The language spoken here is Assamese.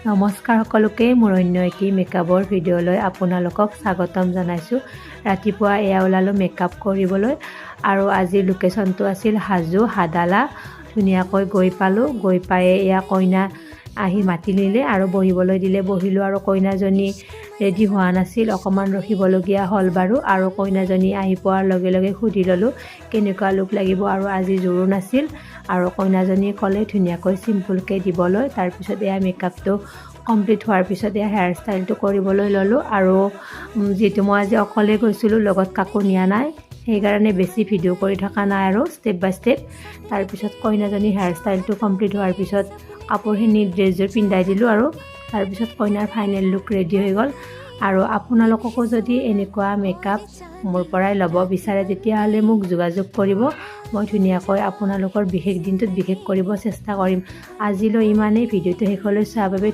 নমস্কাৰ সকলোকে মোৰ অন্য এটি মেকআপৰ ভিডিঅ'লৈ আপোনালোকক স্বাগতম জনাইছোঁ। ৰাতিপুৱা এয়া ওলালোঁ মেকআপ কৰিবলৈ আৰু আজিৰ লোকেশ্যনটো আছিল হাজো হাদালা। ধুনীয়াকৈ গৈ পালোঁ, গৈ পাই এয়া কইনা আহি মাতি নিলে আৰু বহিবলৈ দিলে, বহিলোঁ আৰু কইনাজনী ৰেডি হোৱা নাছিল, অকণমান ৰখিবলগীয়া হ'ল বাৰু। আৰু কইনাজনী আহি পোৱাৰ লগে লগে সুধি ল'লোঁ কেনেকুৱা লুক লাগিব, আৰু আজি জোৰো নাছিল আৰু কইনাজনী ক'লে ধুনীয়াকৈ চিম্পুলকৈ দিবলৈ। তাৰপিছত এয়া মেকআপটো কমপ্লিট হোৱাৰ পিছত এয়া হেয়াৰ ষ্টাইলটো কৰিবলৈ ল'লোঁ। আৰু যিহেতু মই আজি অকলে গৈছিলোঁ, লগত কাকো নিয়া নাই, সেইকাৰণে বেছি ভিডিঅ' কৰি থকা নাই আৰু ষ্টেপ বাই ষ্টেপ। তাৰপিছত কইনাজনী হেয়াৰ ষ্টাইলটো কমপ্লিট হোৱাৰ পিছত কাপোৰখিনি ড্ৰেছযোৰ পিন্ধাই দিলোঁ আৰু তাৰপিছত কইনাৰ ফাইনেল লুক ৰেডি হৈ গ'ল। আৰু আপোনালোককো যদি এনেকুৱা মেকআপ মোৰ পৰাই ল'ব বিচাৰে তেতিয়াহ'লে মোক যোগাযোগ কৰিব। মই ধুনীয়াকৈ আপোনালোকৰ বিশেষ দিনটোত বিশেষ কৰিব চেষ্টা কৰিম। আজিলৈ ইমানেই। ভিডিঅ'টো শেষলৈ চোৱাৰ বাবে